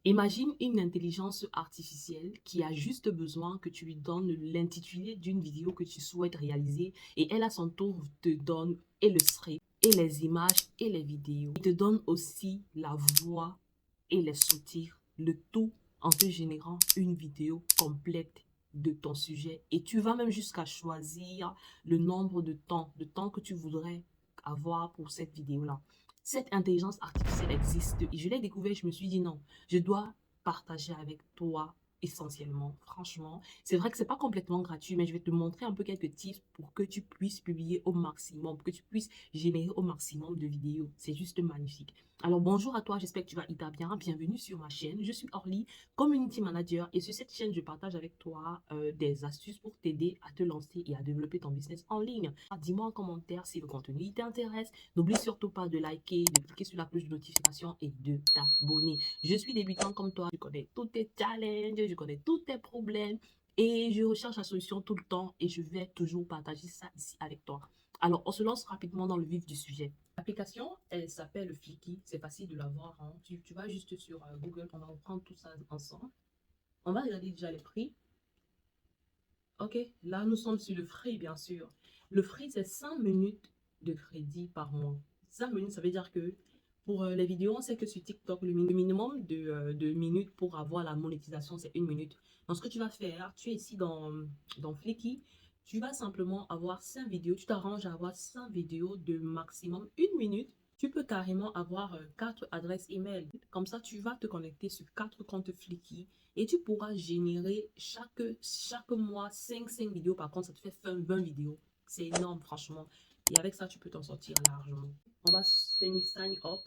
Imagine une intelligence artificielle qui a juste besoin que tu lui donnes l'intitulé d'une vidéo que tu souhaites réaliser et elle à son tour te donne et le script et les images et les vidéos. Il te donne aussi la voix et les sous-titres, le tout en te générant une vidéo complète de ton sujet. Et tu vas même jusqu'à choisir le nombre de temps que tu voudrais avoir pour cette vidéo-là. Cette intelligence artificielle existe et je l'ai découvert, je me suis dit non, je dois partager avec toi essentiellement. Franchement, c'est vrai que c'est pas complètement gratuit, mais je vais te montrer un peu quelques tips pour que tu puisses publier au maximum, pour que tu puisses générer au maximum de vidéos. C'est juste magnifique. Alors bonjour à toi, j'espère que tu vas hyper bien. Bienvenue sur ma chaîne. Je suis Orly, Community Manager et sur cette chaîne, je partage avec toi des astuces pour t'aider à te lancer et à développer ton business en ligne. Dis-moi en commentaire si le contenu t'intéresse. N'oublie surtout pas de liker, de cliquer sur la cloche de notification et de t'abonner. Je suis débutant comme toi, je connais tous tes challenges, je connais tous tes problèmes et je recherche la solution tout le temps et je vais toujours partager ça ici avec toi. Alors, on se lance rapidement dans le vif du sujet. L'application, elle s'appelle Flicky. C'est facile de la voir, hein. Tu vas juste sur Google, on va reprendre tout ça ensemble. On va regarder déjà les prix. Ok, là nous sommes sur le free, bien sûr. Le free, c'est 5 minutes de crédit par mois. 5 minutes, ça veut dire que pour les vidéos, on sait que sur TikTok, le minimum de minutes pour avoir la monétisation, c'est 1 minute. Donc, ce que tu vas faire, tu es ici dans Flicky, tu vas simplement avoir 5 vidéos. Tu t'arranges à avoir 5 vidéos de maximum 1 minute. Tu peux carrément avoir 4 adresses email. Comme ça, tu vas te connecter sur 4 comptes Flicky et tu pourras générer chaque mois 5 vidéos. Par contre, ça te fait 20 vidéos. C'est énorme, franchement. Et avec ça, tu peux t'en sortir largement. On va sign up.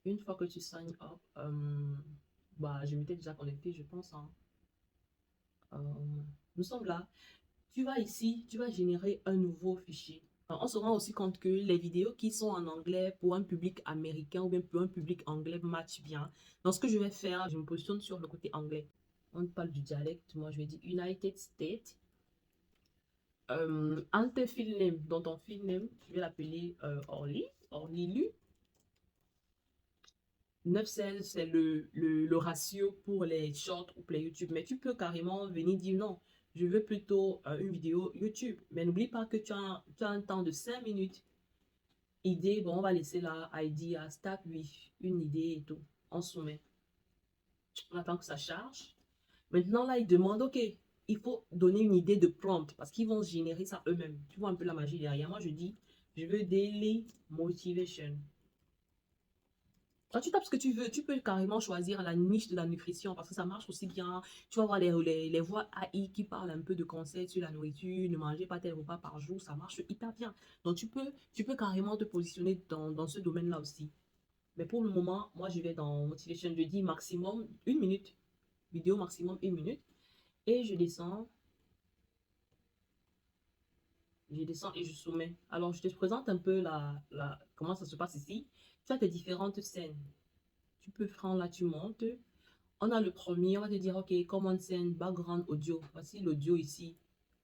Une fois que tu sign up, bah, je m'étais déjà connecté, je pense, hein. Euh, nous sommes là. Tu vas ici, tu vas générer un nouveau fichier. On se rend aussi compte que les vidéos qui sont en anglais pour un public américain ou bien pour un public anglais matchent bien. Donc, ce que je vais faire, je me positionne sur le côté anglais. On parle du dialecte, moi je vais dire United States. Ante fill name, dans ton fill name, je vais l'appeler Orly, Orly 9-16, c'est le ratio pour les shorts ou pour les YouTube. Mais tu peux carrément venir dire non, je veux plutôt une vidéo YouTube. Mais n'oublie pas que tu as un temps de 5 minutes. Idée, bon, on va laisser là, idea, start with, une idée et tout. On soumet. On attend que ça charge. Maintenant, là, ils demandent, OK, il faut donner une idée de prompt parce qu'ils vont générer ça eux-mêmes. Tu vois un peu la magie derrière. Moi, je dis, je veux daily motivation. Quand tu tapes ce que tu veux, tu peux carrément choisir la niche de la nutrition parce que ça marche aussi bien. Tu vas voir les voix AI qui parlent un peu de conseils sur la nourriture, ne mangez pas tel repas par jour, ça marche hyper bien. Donc, tu peux carrément te positionner dans ce domaine-là aussi. Mais pour le moment, moi, je vais dans Motivation. Je dis maximum 1 minute, vidéo maximum 1 minute. Et je descends et je soumets. Alors, je te présente un peu comment ça se passe ici. Tu as tes différentes scènes. Tu peux prendre là, tu montes. On a le premier, on va te dire, OK, common scène, background audio. Voici l'audio ici.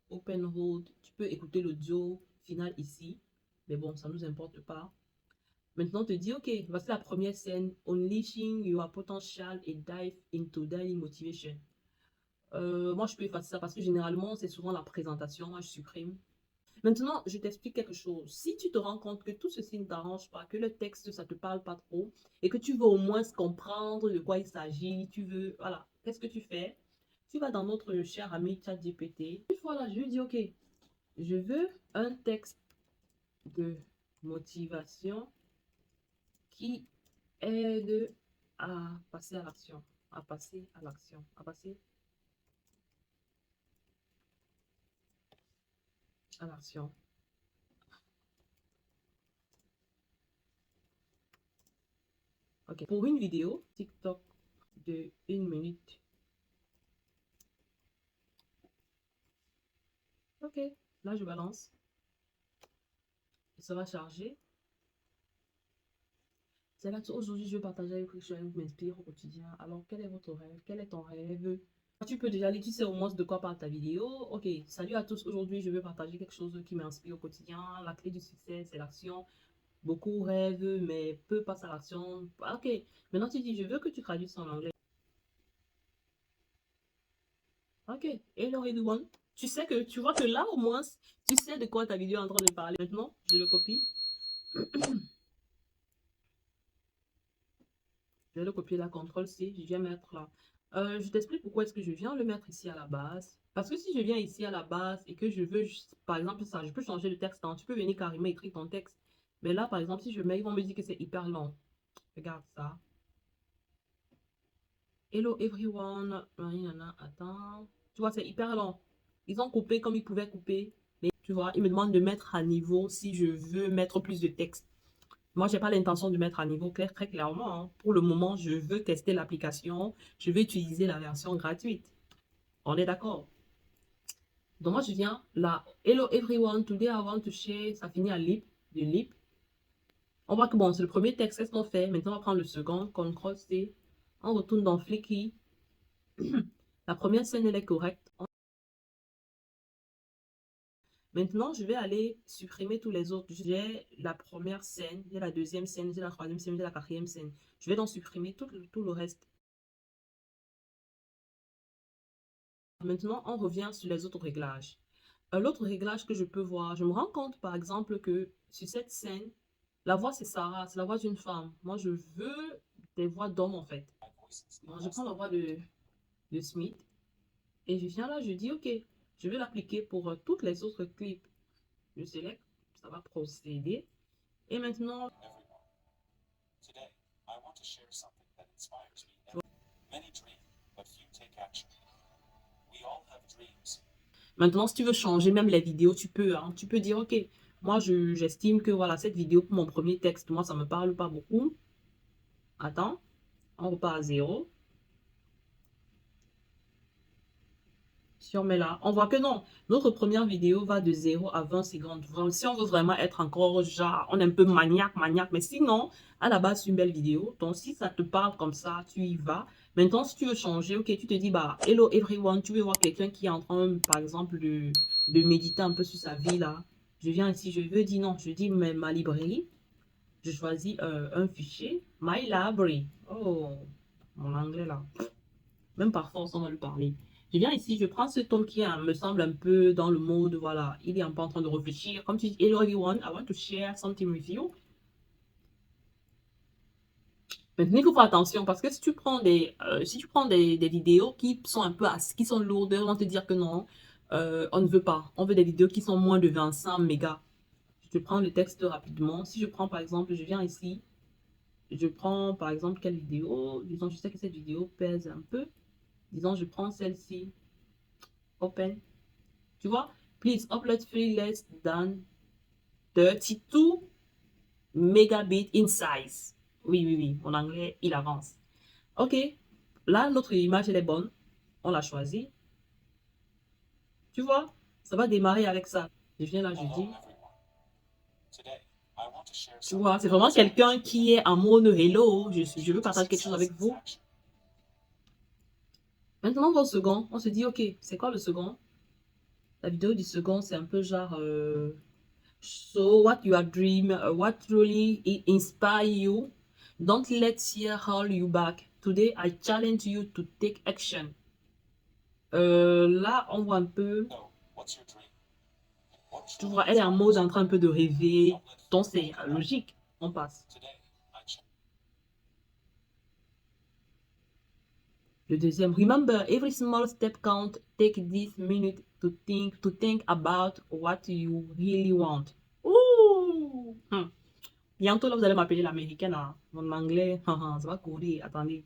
Open road. Tu peux écouter l'audio final ici. Mais bon, ça ne nous importe pas. Maintenant, on te dit, OK, voici la première scène. Unleashing your potential et dive into daily motivation. Moi, je peux effacer ça parce que généralement, c'est souvent la présentation. Moi, je supprime. Maintenant, je t'explique quelque chose. Si tu te rends compte que tout ceci ne t'arrange pas, que le texte, ça ne te parle pas trop, et que tu veux au moins comprendre de quoi il s'agit, tu veux, voilà, qu'est-ce que tu fais? Tu vas dans notre cher ami ChatGPT. Une fois là, je lui dis, OK, je veux un texte de motivation qui aide à passer à l'action, à passer à l'action, à passer à l'action. OK, pour une vidéo TikTok de 1 minute. OK, là, je balance. Ça va charger. C'est là que aujourd'hui, je vais partager avec vous, je m'inspire au quotidien. Alors, quel est votre rêve? Quel est ton rêve? Tu peux déjà aller, tu sais au moins de quoi parle ta vidéo. Ok, salut à tous. Aujourd'hui, je vais partager quelque chose qui m'inspire au quotidien. La clé du succès, c'est l'action. Beaucoup rêvent, mais peu passent à l'action. Ah, ok, maintenant tu dis, je veux que tu traduises en anglais. Ok, hello everyone. Tu sais que, tu vois que là au moins, tu sais de quoi ta vidéo est en train de parler. Maintenant, je le copie. Je vais le copier là, CTRL-C, je viens mettre là. Je t'explique pourquoi est-ce que je viens le mettre ici à la base. Parce que si je viens ici à la base et que je veux, par exemple, ça, je peux changer le texte. Hein. Tu peux venir carrément écrire ton texte. Mais là, par exemple, si je mets, ils vont me dire que c'est hyper long. Regarde ça. Hello everyone. Attends. Tu vois, c'est hyper long. Ils ont coupé comme ils pouvaient couper. Mais tu vois, ils me demandent de mettre à niveau si je veux mettre plus de texte. Moi, j'ai pas l'intention de mettre à niveau clair très clairement. Hein. Pour le moment, je veux tester l'application. Je vais utiliser la version gratuite. On est d'accord? Donc, moi, je viens là. Hello everyone. Today I want to share. Ça finit à lip. De lip. On voit que bon, c'est le premier texte. Qu'est-ce qu'on fait? Maintenant, on va prendre le second. CTRL-C. On retourne dans Flicky. La première scène, elle est correcte. Maintenant, je vais aller supprimer tous les autres. J'ai la première scène, j'ai la deuxième scène, j'ai la troisième scène, j'ai la quatrième scène. Je vais donc supprimer tout le reste. Maintenant, on revient sur les autres réglages. L'autre réglage que je peux voir, je me rends compte par exemple que sur cette scène, la voix c'est Sarah, c'est la voix d'une femme. Moi, je veux des voix d'hommes en fait. Donc, je prends la voix de Smith et je viens là, je dis ok, je vais l'appliquer pour toutes les autres clips. Je sélecte, ça va procéder. Et maintenant, maintenant, si tu veux changer même les vidéos, tu peux. Hein. Tu peux dire, OK, moi, j'estime que voilà, cette vidéo pour mon premier texte, moi, ça ne me parle pas beaucoup. Attends, on repart à 0. Si on met là, on voit que non. Notre première vidéo va de 0 à 20 secondes. Si on veut vraiment être encore genre, on est un peu maniaque. Mais sinon, à la base, c'est une belle vidéo. Donc, si ça te parle comme ça, tu y vas. Maintenant, si tu veux changer, ok, tu te dis, bah, hello everyone, tu veux voir quelqu'un qui est en train, par exemple, de méditer un peu sur sa vie là. Je viens ici, je veux dire non, je dis ma librairie. Je choisis un fichier, my library. Oh, mon anglais là. Même par force, on va le parler. Je viens ici, je prends ce tome qui me semble un peu dans le mode, voilà, il est un peu en train de réfléchir. Comme tu dis, hello everyone, I want to share something with you. Maintenant, il faut faire attention parce que si tu prends des vidéos qui sont un peu, qui sont lourdes, on va te dire que non, on ne veut pas. On veut des vidéos qui sont moins de 25 mégas. Je prends le texte rapidement. Si je prends par exemple, je viens ici, je prends par exemple quelle vidéo, disons, je sais que cette vidéo pèse un peu. Disons, je prends celle-ci, open. Tu vois, please upload free less than 32 megabits in size. Oui, mon anglais, il avance. Ok, là, notre image, elle est bonne. On l'a choisie. Tu vois, ça va démarrer avec ça. Je viens là, je dis. Tu vois, c'est vraiment quelqu'un qui est en mode hello. Je veux partager quelque chose avec vous. Maintenant, on va au second. On se dit, ok, c'est quoi le second? La vidéo du second, c'est un peu genre. So, what your dream, what really inspire you? Don't let fear hold you back. Today, I challenge you to take action. Là, on voit un peu. Tu vois, elle est en mode en train un peu de rêver. Donc, c'est logique. On passe. Le deuxième. Remember, every small step count. Take this minute to think about what you really want. Ouh! Bientôt, là, vous allez m'appeler l'américaine. Hein. Mon anglais, ça va courir. Attendez.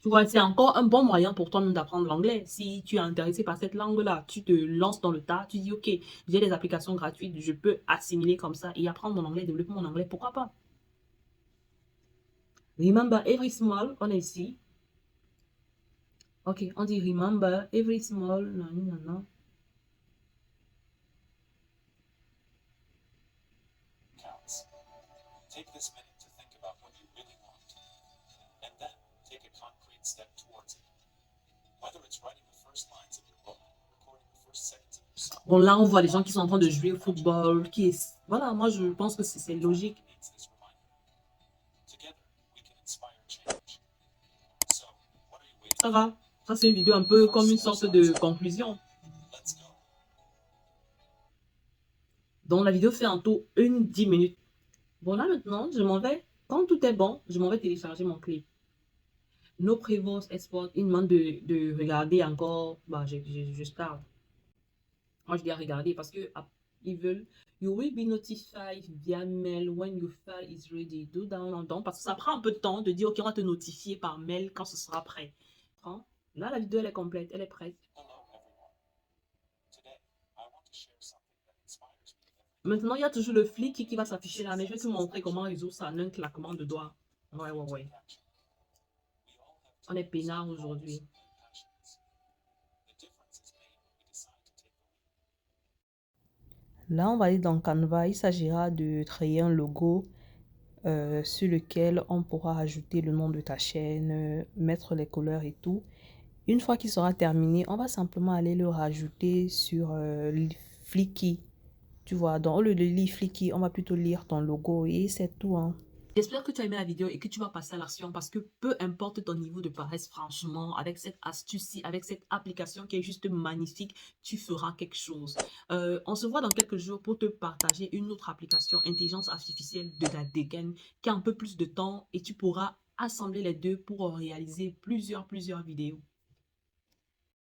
Tu vois, c'est encore un bon moyen pour toi-même d'apprendre l'anglais. Si tu es intéressé par cette langue-là, tu te lances dans le tas, tu dis, OK, j'ai des applications gratuites, je peux assimiler comme ça et apprendre mon anglais, développer mon anglais, pourquoi pas? Remember every small, on est ici. OK, on dit remember every small, non, non, non. Bon, là, on voit les gens qui sont en train de jouer au football, qui est... Voilà, moi, je pense que c'est logique. Ça va. Ça, c'est une vidéo un peu comme une sorte de conclusion. Donc, la vidéo fait en tout une 10 minutes. Bon, là, maintenant, je m'en vais. Quand tout est bon, je m'en vais télécharger mon clip. No Prevost Export, il demande de regarder encore. Bah, je starte. Moi, je dis à regarder parce que ils veulent. You will be notified via mail when your file is ready. Do download. Donc, parce que ça prend un peu de temps de dire, OK, on va te notifier par mail quand ce sera prêt. Hein? Là, la vidéo, elle est complète. Elle est prête. Maintenant, il y a toujours le flic qui va s'afficher là, mais je vais te montrer comment résoudre ça en un claquement de doigts. Ouais, ouais, ouais. On est peinard aujourd'hui. Là, on va aller dans Canva. Il s'agira de créer un logo sur lequel on pourra ajouter le nom de ta chaîne, mettre les couleurs et tout. Une fois qu'il sera terminé, on va simplement aller le rajouter sur Flickr. Tu vois, dans le lire Flickr, on va plutôt lire ton logo et c'est tout, hein. J'espère que tu as aimé la vidéo et que tu vas passer à l'action parce que peu importe ton niveau de paresse, franchement, avec cette astuce-ci, avec cette application qui est juste magnifique, tu feras quelque chose. On se voit dans quelques jours pour te partager une autre application intelligence artificielle de la dégaine qui a un peu plus de temps et tu pourras assembler les deux pour réaliser plusieurs vidéos.